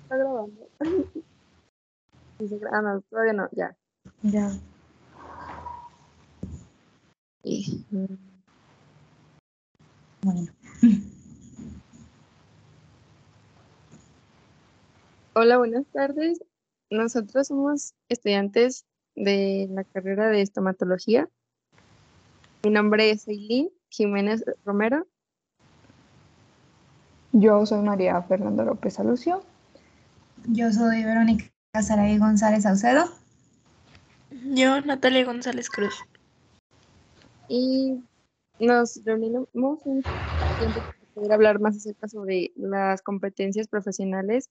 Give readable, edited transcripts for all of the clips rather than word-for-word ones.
está grabando. No, todavía no, ya. Ya. Y, Bueno. hola, buenas tardes. Nosotros somos estudiantes de la carrera de estomatología. Mi nombre es Eileen Jiménez Romero. Yo soy María Fernanda López Alucio. Yo soy Verónica Saray González Saucedo. Yo, Natalia González Cruz. Y nos reunimos un tiempo para poder hablar más acerca sobre las competencias profesionales,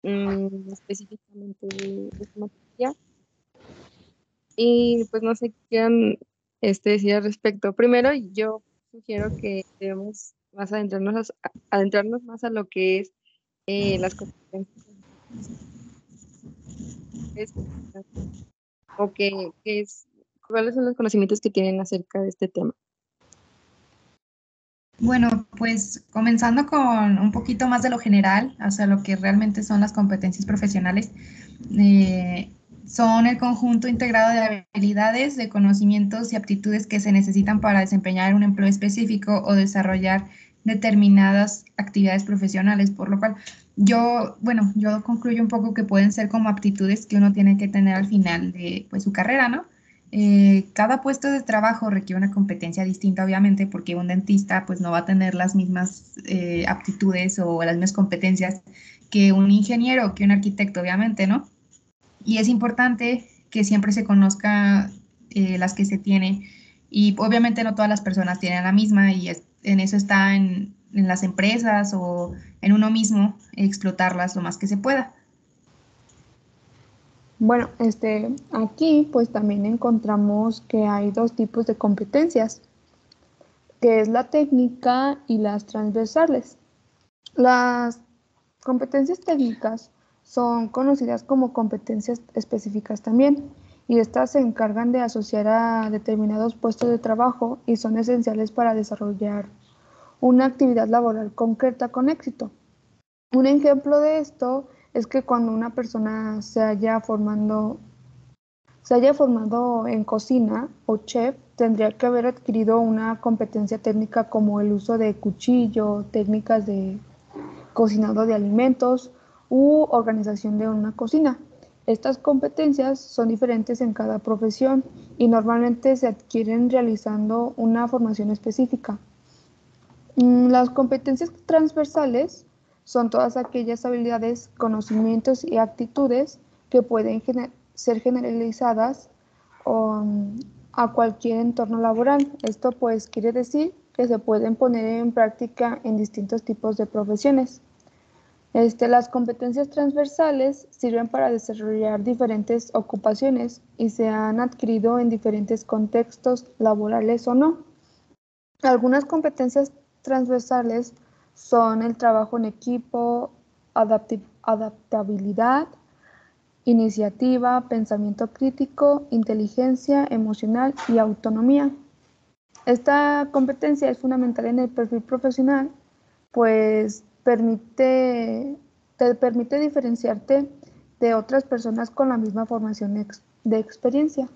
específicamente de estomatología. Y pues no sé qué quieran decir al respecto. Primero, yo sugiero que debemos más adentrarnos más a lo que es las competencias o cuáles son los conocimientos que tienen acerca de este tema. Bueno, pues comenzando con un poquito más de lo general, o sea, lo que realmente son las competencias profesionales, eh, son el conjunto integrado de habilidades, de conocimientos y aptitudes que se necesitan para desempeñar un empleo específico o desarrollar determinadas actividades profesionales, por lo cual yo concluyo un poco que pueden ser como aptitudes que uno tiene que tener al final de pues, su carrera, ¿no? Cada puesto de trabajo requiere una competencia distinta, obviamente, porque un dentista pues no va a tener las mismas aptitudes o las mismas competencias que un ingeniero, que un arquitecto, obviamente, ¿no? Y es importante que siempre se conozca las que se tiene y obviamente no todas las personas tienen la misma y en eso está en las empresas o en uno mismo explotarlas lo más que se pueda. Bueno, aquí pues también encontramos que hay dos tipos de competencias, que es la técnica y las transversales. Las competencias técnicas son conocidas como competencias específicas también, y estas se encargan de asociar a determinados puestos de trabajo y son esenciales para desarrollar una actividad laboral concreta con éxito. Un ejemplo de esto es que cuando una persona se haya formado en cocina o chef, tendría que haber adquirido una competencia técnica como el uso de cuchillo, técnicas de cocinado de alimentos u organización de una cocina. Estas competencias son diferentes en cada profesión y normalmente se adquieren realizando una formación específica. Las competencias transversales son todas aquellas habilidades, conocimientos y actitudes que pueden ser generalizadas a cualquier entorno laboral. Esto pues quiere decir que se pueden poner en práctica en distintos tipos de profesiones. Las competencias transversales sirven para desarrollar diferentes ocupaciones y se han adquirido en diferentes contextos laborales o no. Algunas competencias transversales son el trabajo en equipo, adaptabilidad, iniciativa, pensamiento crítico, inteligencia emocional y autonomía. Esta competencia es fundamental en el perfil profesional, pues te permite diferenciarte de otras personas con la misma formación de experiencia.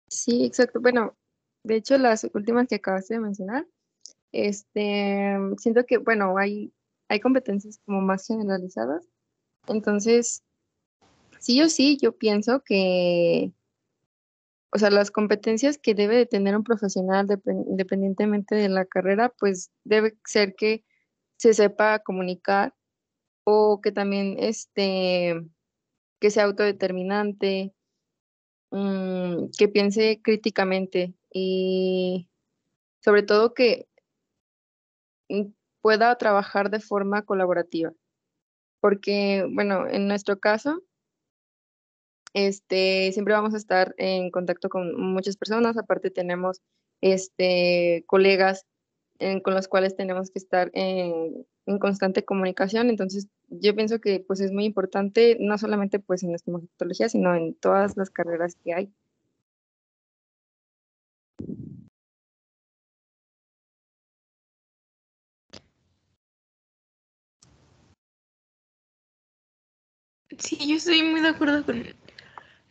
Sí, exacto. Bueno, de hecho, las últimas que acabaste de mencionar, siento que, bueno, hay competencias como más generalizadas. Entonces, sí o sí, yo pienso que, o sea, las competencias que debe de tener un profesional independientemente de la carrera, pues debe ser que se sepa comunicar o que también, que sea autodeterminante, que piense críticamente y sobre todo que pueda trabajar de forma colaborativa. Porque, bueno, en nuestro caso, siempre vamos a estar en contacto con muchas personas, aparte tenemos, colegas con los cuales tenemos que estar en constante comunicación, entonces yo pienso que pues es muy importante, no solamente pues en estomatología, sino en todas las carreras que hay. Sí, yo estoy muy de acuerdo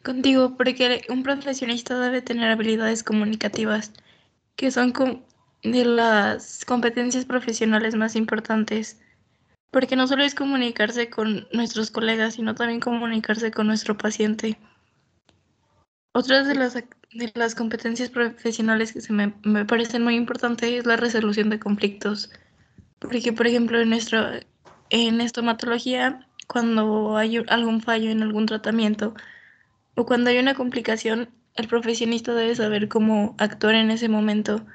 contigo, porque un profesionista debe tener habilidades comunicativas, que son de las competencias profesionales más importantes, porque no solo es comunicarse con nuestros colegas, sino también comunicarse con nuestro paciente. Otras de las competencias profesionales que me parecen muy importantes es la resolución de conflictos, porque por ejemplo en estomatología, cuando hay algún fallo en algún tratamiento o cuando hay una complicación, el profesionista debe saber cómo actuar en ese momento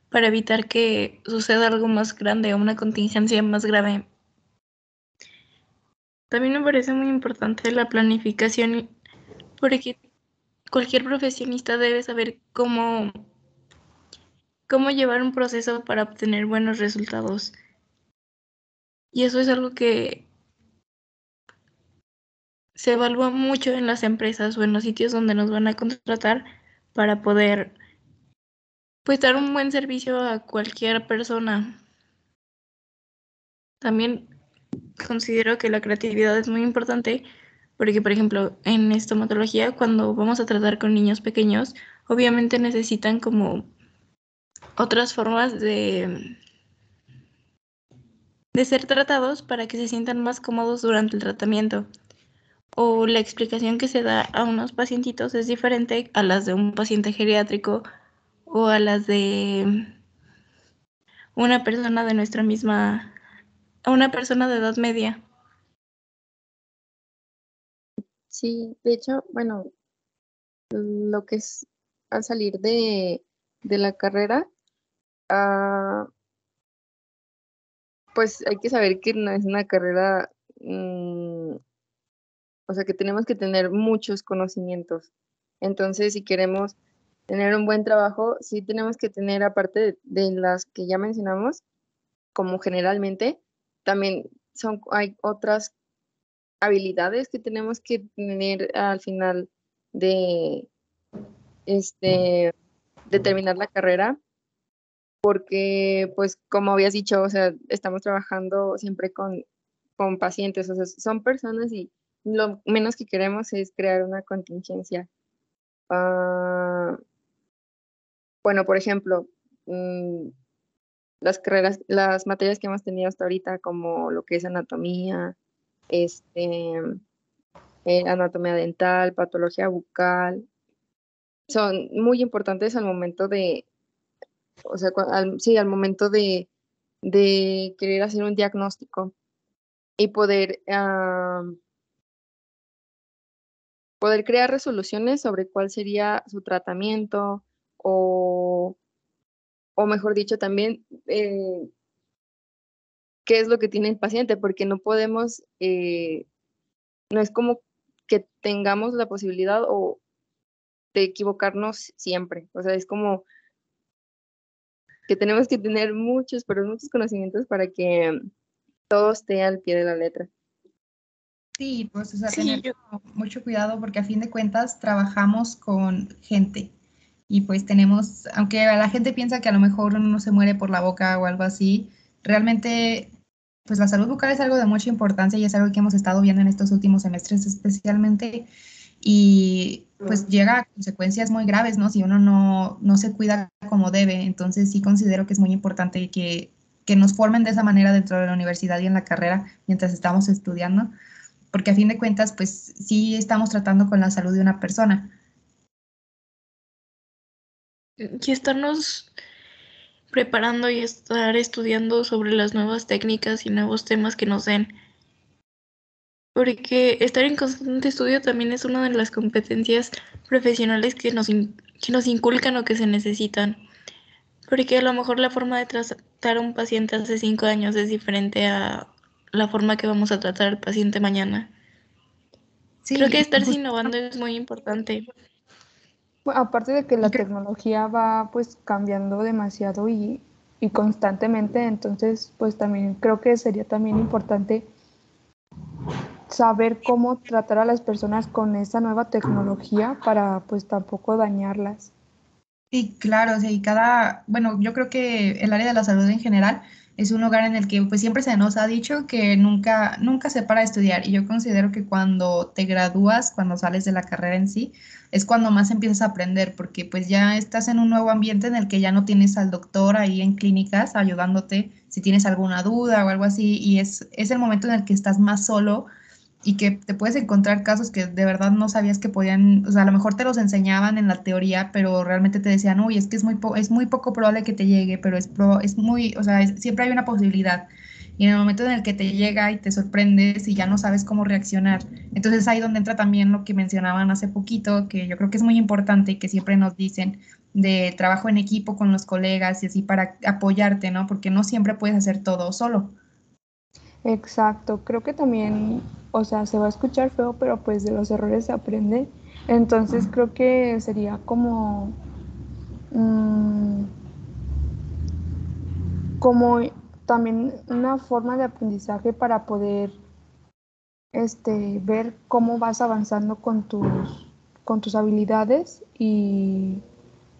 para evitar que suceda algo más grande o una contingencia más grave. También me parece muy importante la planificación, porque cualquier profesionista debe saber cómo llevar un proceso para obtener buenos resultados. Y eso es algo que se evalúa mucho en las empresas o en los sitios donde nos van a contratar para poder, pues, dar un buen servicio a cualquier persona. También considero que la creatividad es muy importante porque, por ejemplo, en estomatología, cuando vamos a tratar con niños pequeños, obviamente necesitan como otras formas de ser tratados para que se sientan más cómodos durante el tratamiento. O la explicación que se da a unos pacientitos es diferente a las de un paciente geriátrico o a las de una persona de nuestra misma, a una persona de edad media. Sí, de hecho, bueno, lo que es al salir de la carrera, ah, pues hay que saber que no es una carrera, o sea, que tenemos que tener muchos conocimientos. Entonces, si queremos tener un buen trabajo, sí tenemos que tener, aparte de las que ya mencionamos, como generalmente, también hay otras habilidades que tenemos que tener al final de, de terminar la carrera, porque, pues, como habías dicho, o sea, estamos trabajando siempre con pacientes, o sea, son personas y lo menos que queremos es crear una contingencia. Ah, bueno, por ejemplo, las carreras, las materias que hemos tenido hasta ahorita, como lo que es anatomía, este, anatomía dental, patología bucal, son muy importantes al momento o sea, sí, al momento de querer hacer un diagnóstico y poder crear resoluciones sobre cuál sería su tratamiento o, o mejor dicho, también qué es lo que tiene el paciente, porque no podemos, no es como que tengamos la posibilidad o de equivocarnos siempre, o sea, es como que tenemos que tener muchos, pero muchos conocimientos para que todo esté al pie de la letra. Sí, pues, o sea, Sí, tener mucho cuidado porque a fin de cuentas trabajamos con gente y pues tenemos, aunque la gente piensa que a lo mejor uno se muere por la boca o algo así, realmente pues la salud bucal es algo de mucha importancia y es algo que hemos estado viendo en estos últimos semestres especialmente y pues llega a consecuencias muy graves, ¿no? Si uno no se cuida como debe, entonces sí considero que es muy importante que nos formen de esa manera dentro de la universidad y en la carrera mientras estamos estudiando porque a fin de cuentas, pues sí estamos tratando con la salud de una persona. y estarnos preparando y estar estudiando sobre las nuevas técnicas y nuevos temas que nos den. Porque estar en constante estudio también es una de las competencias profesionales que nos inculcan o que se necesitan. Porque a lo mejor la forma de tratar a un paciente hace 5 años es diferente a la forma que vamos a tratar al paciente mañana. Creo que Sí, y estarse innovando es muy importante. Bueno, aparte de que y la tecnología va pues cambiando demasiado y constantemente, entonces pues también creo que sería también importante saber cómo tratar a las personas con esa nueva tecnología para pues tampoco dañarlas. Sí, claro, o sea, y bueno, yo creo que el área de la salud en general es un lugar en el que pues siempre se nos ha dicho que nunca se para de estudiar y yo considero que cuando te gradúas, cuando sales de la carrera en sí, es cuando más empiezas a aprender porque pues ya estás en un nuevo ambiente en el que ya no tienes al doctor ahí en clínicas ayudándote si tienes alguna duda o algo así y es el momento en el que estás más solo y que te puedes encontrar casos que de verdad no sabías que podían, o sea, a lo mejor te los enseñaban en la teoría, pero realmente te decían, uy, es que es muy poco probable que te llegue, pero es muy, o sea, siempre hay una posibilidad. Y en el momento en el que te llega y te sorprendes y ya no sabes cómo reaccionar, entonces ahí donde entra también lo que mencionaban hace poquito, que yo creo que es muy importante y que siempre nos dicen de trabajo en equipo con los colegas y así para apoyarte, ¿no? Porque no siempre puedes hacer todo solo. Exacto, creo que también, o sea, se va a escuchar feo, pero pues de los errores se aprende. Entonces creo que sería como, mm, como también una forma de aprendizaje para poder ver cómo vas avanzando con tus habilidades y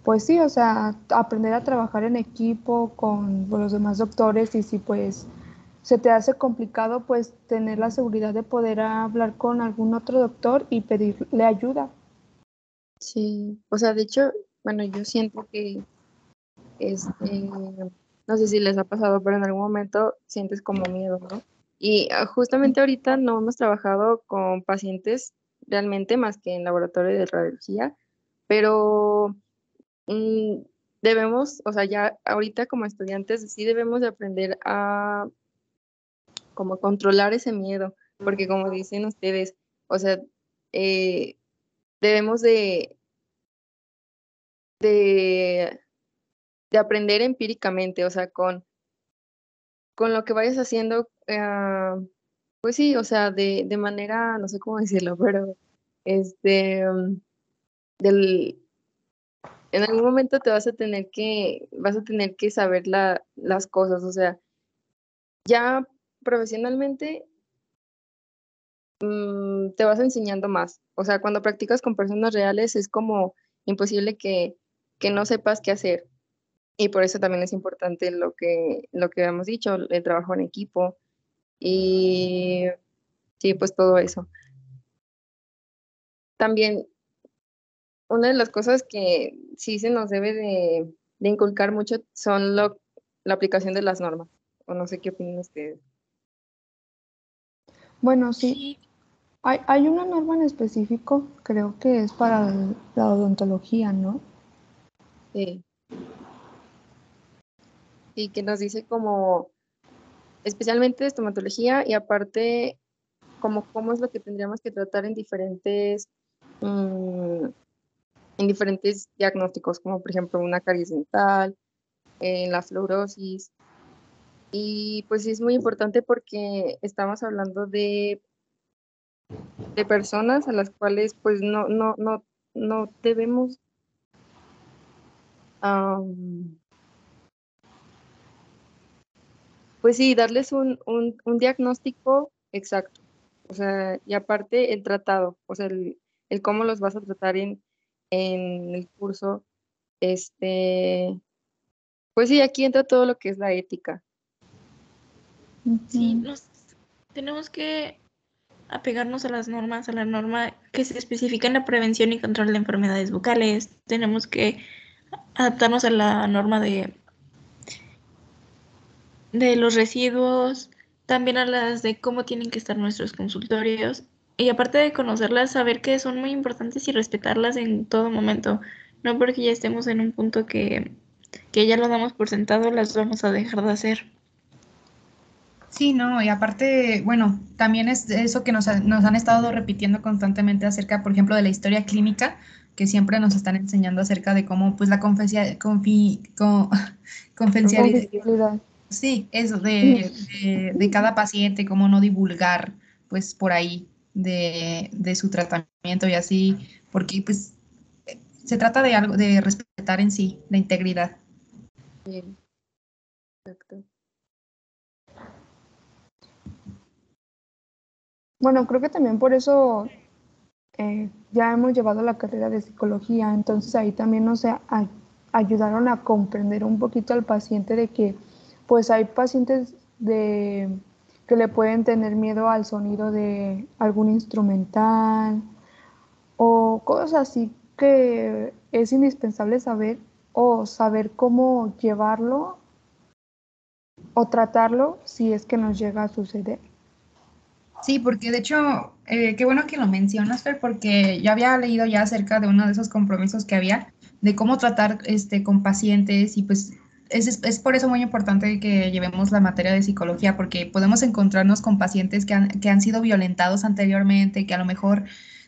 pues sí, o sea, aprender a trabajar en equipo con los demás doctores y si pues se te hace complicado, pues tener la seguridad de poder hablar con algún otro doctor y pedirle ayuda. Sí, o sea, de hecho, bueno, yo siento que, no sé si les ha pasado, pero en algún momento sientes como miedo, ¿no? Y justamente ahorita no hemos trabajado con pacientes realmente más que en laboratorio de radiología, pero mm, debemos, o sea, ya ahorita como estudiantes sí debemos de aprender a como controlar ese miedo, porque como dicen ustedes, o sea, eh, debemos de, de aprender empíricamente, o sea, con lo que vayas haciendo, pues sí, o sea, de manera, no sé cómo decirlo, pero este, del, en algún momento te vas a tener que saber las cosas, o sea, ya profesionalmente te vas enseñando más. O sea, cuando practicas con personas reales es como imposible que no sepas qué hacer. Y por eso también es importante lo que hemos dicho, el trabajo en equipo y sí, pues todo eso. También una de las cosas que sí se nos debe de inculcar mucho son la aplicación de las normas. O no sé qué opinan ustedes. Bueno, sí, Sí, hay una norma en específico, creo que es para la odontología, ¿no? Sí, y que nos dice como, especialmente de estomatología y aparte como cómo es lo que tendríamos que tratar mm, en diferentes diagnósticos, como por ejemplo una caries dental, la fluorosis. Y pues sí es muy importante porque estamos hablando de personas a las cuales pues no debemos, am, pues sí, darles un diagnóstico exacto. O sea, y aparte el tratado, o sea, el cómo los vas a tratar en el curso. Este, pues sí, aquí entra todo lo que es la ética. sí, Ujú. nos tenemos que apegarnos a las normas, a la norma que se especifica en la prevención y control de enfermedades bucales. Tenemos que adaptarnos a la norma de los residuos, también a las de cómo tienen que estar nuestros consultorios. Y aparte de conocerlas, saber que son muy importantes y respetarlas en todo momento. No porque ya estemos en un punto que ya lo damos por sentado, las vamos a dejar de hacer. Sí, no, y aparte, bueno, también es eso que nos han estado repitiendo constantemente acerca, por ejemplo, de la historia clínica, que siempre nos están enseñando acerca de cómo, pues, confidencialidad, Confidencialidad. sí, eso, de cada paciente, cómo no divulgar, pues, por ahí de su tratamiento y así, porque, pues, se trata de algo, de respetar en sí la integridad. Sí, exacto. Bueno, creo que también por eso ya hemos llevado la carrera de psicología, entonces ahí también nos ayudaron a comprender un poquito al paciente de que pues hay pacientes que le pueden tener miedo al sonido de algún instrumental o cosas así que es indispensable saber o saber cómo llevarlo o tratarlo si es que nos llega a suceder. Sí, porque de hecho, qué bueno que lo mencionas, Fer, porque yo había leído ya acerca de uno de esos compromisos que había, de cómo tratar con pacientes y pues es por eso muy importante que llevemos la materia de psicología, porque podemos encontrarnos con pacientes que han sido violentados anteriormente, que a lo mejor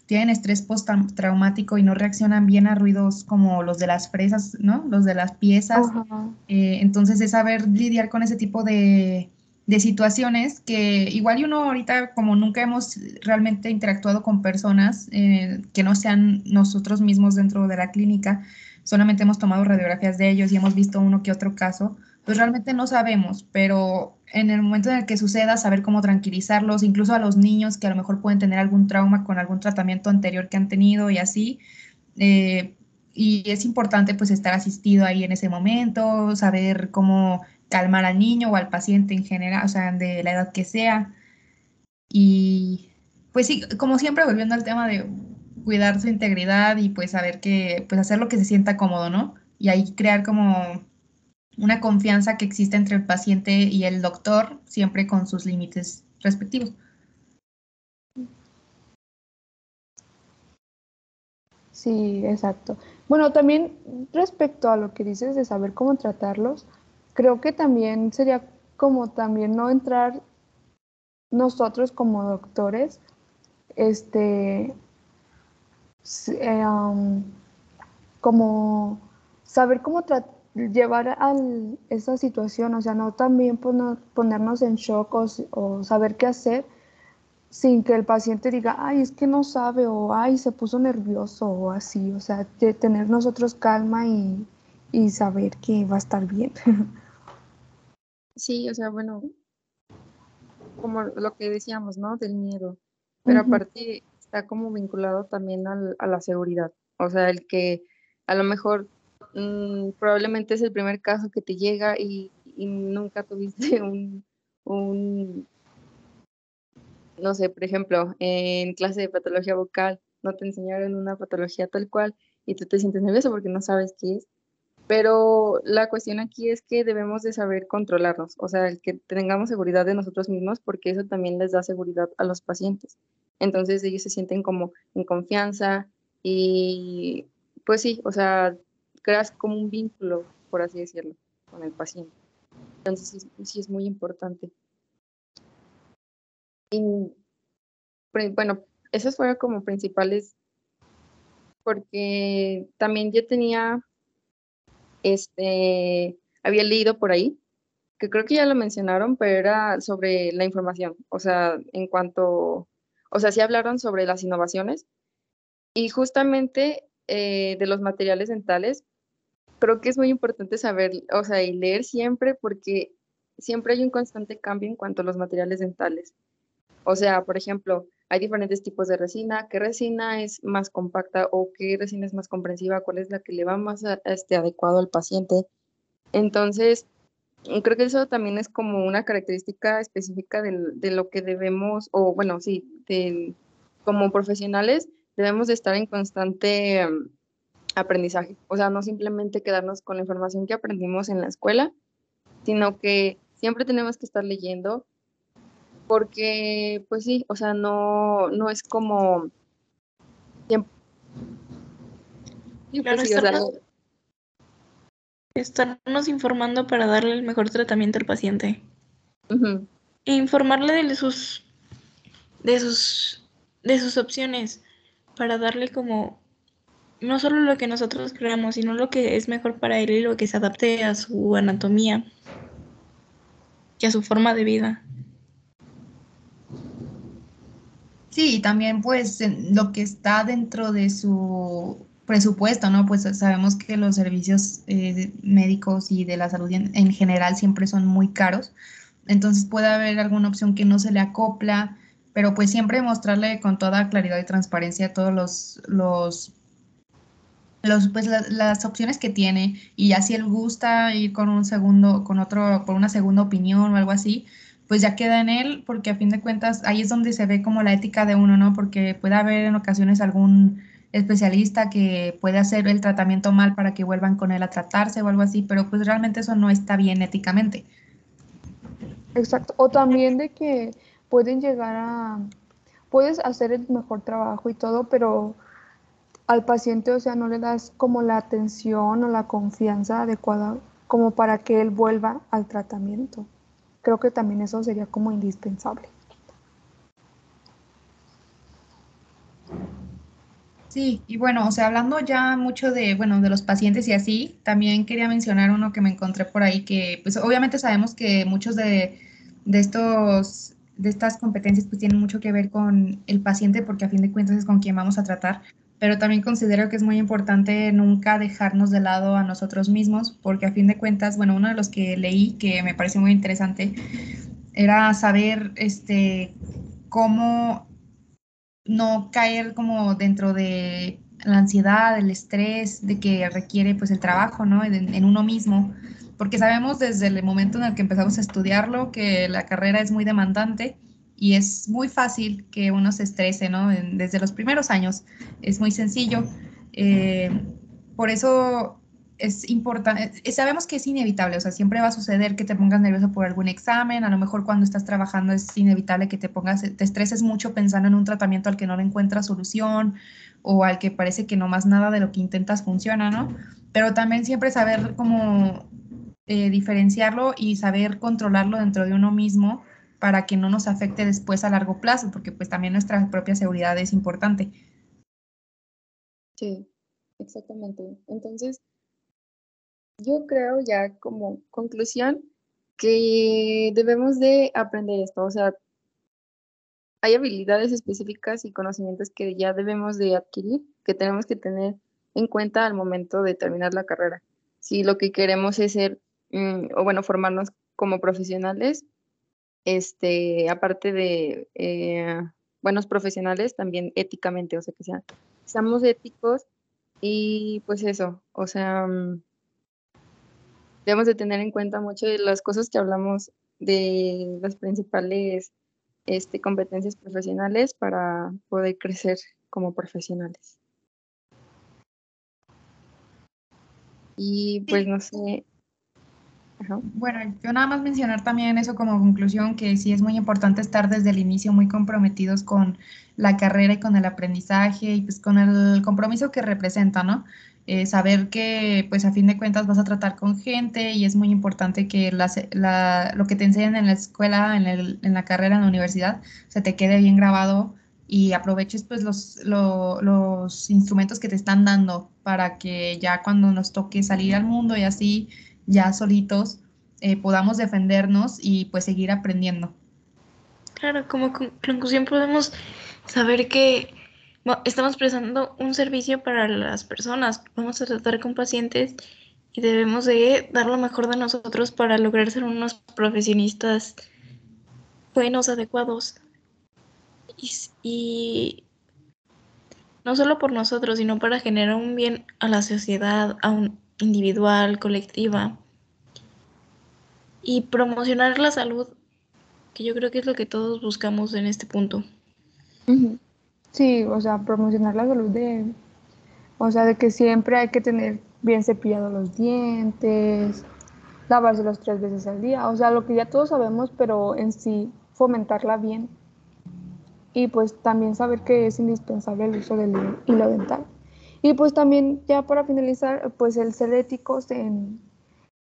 tienen estrés postraumático y no reaccionan bien a ruidos como los de las fresas, ¿no? Los de las piezas. Ajá. Entonces es saber lidiar con ese tipo de situaciones que igual y uno ahorita como nunca hemos realmente interactuado con personas que no sean nosotros mismos dentro de la clínica, solamente hemos tomado radiografías de ellos y hemos visto uno que otro caso, pues realmente no sabemos, pero en el momento en el que suceda, saber cómo tranquilizarlos, incluso a los niños que a lo mejor pueden tener algún trauma con algún tratamiento anterior que han tenido y así. eh, y es importante pues estar asistido ahí en ese momento, saber cómo calmar al niño o al paciente en general, o sea, de la edad que sea. Y pues sí, como siempre, volviendo al tema de cuidar su integridad y pues saber que, pues hacer lo que se sienta cómodo, ¿no? Y ahí crear como una confianza que existe entre el paciente y el doctor, siempre con sus límites respectivos. Sí, exacto. Bueno, también respecto a lo que dices de saber cómo tratarlos, creo que también sería como también no entrar nosotros como doctores, este, s- eh, um, como saber cómo llevar esa situación, o sea, no también ponernos en shock o saber qué hacer sin que el paciente diga, ay, es que no sabe o ay, se puso nervioso o así, o sea, de tener nosotros calma y saber que va a estar bien. Sí, o sea, bueno, como lo que decíamos, ¿no? Del miedo, pero Ujú. aparte está como vinculado también a la seguridad, o sea, el que a lo mejor probablemente es el primer caso que te llega y nunca tuviste un, no sé, por ejemplo, en clase de patología vocal no te enseñaron una patología tal cual y tú te sientes nervioso porque no sabes qué es. Pero la cuestión aquí es que debemos de saber controlarnos, o sea, el que tengamos seguridad de nosotros mismos, porque eso también les da seguridad a los pacientes. Entonces ellos se sienten como en confianza y pues sí, o sea, creas como un vínculo, por así decirlo, con el paciente. Entonces sí es muy importante. Y bueno, esas fueron como principales, porque también yo tenía, había leído por ahí que creo que ya lo mencionaron, pero era sobre la información, o sea, o sea, sí hablaron sobre las innovaciones y justamente de los materiales dentales, creo que es muy importante saber, o sea, y leer siempre porque siempre hay un constante cambio en cuanto a los materiales dentales. O sea, por ejemplo, hay diferentes tipos de resina, qué resina es más compacta o qué resina es más comprensiva, cuál es la que le va más adecuado al paciente. Entonces, creo que eso también es como una característica específica de lo que debemos, o bueno, sí, como profesionales debemos de estar en constante aprendizaje. O sea, no simplemente quedarnos con la información que aprendimos en la escuela, sino que siempre tenemos que estar leyendo porque, pues sí, o sea, no es como siempre, sí, pues Claro, sí, o sea, estarnos informando para darle el mejor tratamiento al paciente. ujú. E informarle de sus, de sus opciones para darle como no solo lo que nosotros creamos, sino lo que es mejor para él y lo que se adapte a su anatomía y a su forma de vida. Sí, y también pues lo que está dentro de su presupuesto, ¿no? Pues sabemos que los servicios médicos y de la salud en general siempre son muy caros, entonces puede haber alguna opción que no se le acopla, pero pues siempre mostrarle con toda claridad y transparencia todos las opciones que tiene, y ya si él gusta ir con un segundo, con otro, por una segunda opinión o algo así, pues ya queda en él, porque a fin de cuentas ahí es donde se ve como la ética de uno, ¿no? Porque puede haber en ocasiones algún especialista que puede hacer el tratamiento mal para que vuelvan con él a tratarse o algo así, pero pues realmente eso no está bien éticamente. Exacto. O también de que pueden llegar a, puedes hacer el mejor trabajo y todo, pero al paciente, o sea, no le das como la atención o la confianza adecuada como para que él vuelva al tratamiento. Creo que también eso sería como indispensable. Sí, y bueno, o sea, hablando ya mucho de, bueno, de los pacientes y así, también quería mencionar uno que me encontré por ahí que, pues obviamente sabemos que muchos de estas competencias pues tienen mucho que ver con el paciente porque a fin de cuentas es con quien vamos a tratar, pero también considero que es muy importante nunca dejarnos de lado a nosotros mismos porque a fin de cuentas, bueno, uno de los que leí que me pareció muy interesante era saber, cómo no caer como dentro de la ansiedad, el estrés de que requiere pues el trabajo, ¿no? En uno mismo, porque sabemos desde el momento en el que empezamos a estudiarlo que la carrera es muy demandante y es muy fácil que uno se estrese, ¿no? Desde los primeros años es muy sencillo. Eh, por eso es importante, sabemos que es inevitable, o sea, siempre va a suceder que te pongas nervioso por algún examen, a lo mejor cuando estás trabajando es inevitable que te estreses mucho pensando en un tratamiento al que no le encuentras solución o al que parece que no más nada de lo que intentas funciona, ¿no? Pero también siempre saber cómo diferenciarlo y saber controlarlo dentro de uno mismo para que no nos afecte después a largo plazo, porque pues también nuestra propia seguridad es importante. Sí, exactamente. Entonces, yo creo ya como conclusión que debemos de aprender esto. O sea, hay habilidades específicas y conocimientos que ya debemos de adquirir, que tenemos que tener en cuenta al momento de terminar la carrera. Si lo que queremos es ser, o bueno, formarnos como profesionales, aparte de buenos profesionales, también éticamente, o sea, seamos éticos y pues eso, o sea, debemos de tener en cuenta mucho de las cosas que hablamos de las principales competencias profesionales para poder crecer como profesionales. Y pues Sí, no sé, ajá. bueno, yo nada más mencionar también eso como conclusión, que sí es muy importante estar desde el inicio muy comprometidos con la carrera y con el aprendizaje y pues con el compromiso que representa, ¿no? Saber que pues a fin de cuentas vas a tratar con gente y es muy importante que lo que te enseñan en la escuela, en la carrera, en la universidad, se te quede bien grabado y aproveches pues los instrumentos que te están dando para que ya cuando nos toque salir al mundo y así ya solitos podamos defendernos y pues seguir aprendiendo. Claro, como conclusión podemos saber que estamos prestando un servicio para las personas. Vamos a tratar con pacientes y debemos de dar lo mejor de nosotros para lograr ser unos profesionistas buenos, adecuados. Y no solo por nosotros, sino para generar un bien a la sociedad, a un individual, colectiva, y promocionar la salud, que yo creo que es lo que todos buscamos en este punto. Ujú. Sí, o sea, promocionar la salud de, o sea, de que siempre hay que tener bien cepillados los dientes, lavárselos 3 veces al día, o sea, lo que ya todos sabemos, pero en sí fomentarla bien y pues también saber que es indispensable el uso del hilo dental. Y pues también ya para finalizar, pues el ser éticos en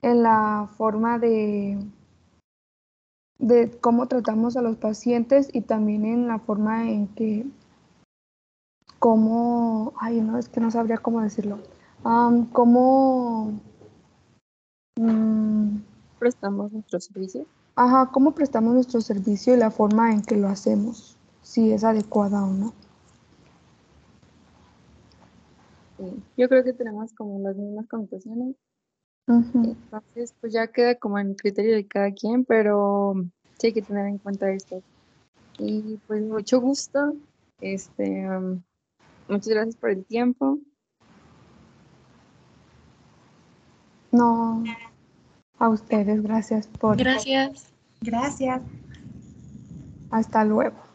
la forma de cómo tratamos a los pacientes y también en la forma en que, cómo, ay, no, es que no sabría cómo decirlo, cómo, mm, Prestamos nuestros servicios. ajá, cómo prestamos nuestro servicio y la forma en que lo hacemos, si es adecuada o no. Sí. Yo creo que tenemos como las mismas conclusiones. Ujú. Entonces, pues ya queda como en criterio de cada quien, pero sí hay que tener en cuenta esto. Y pues mucho gusto. Muchas gracias por el tiempo. No, a ustedes, gracias por... Gracias. Gracias. Hasta luego.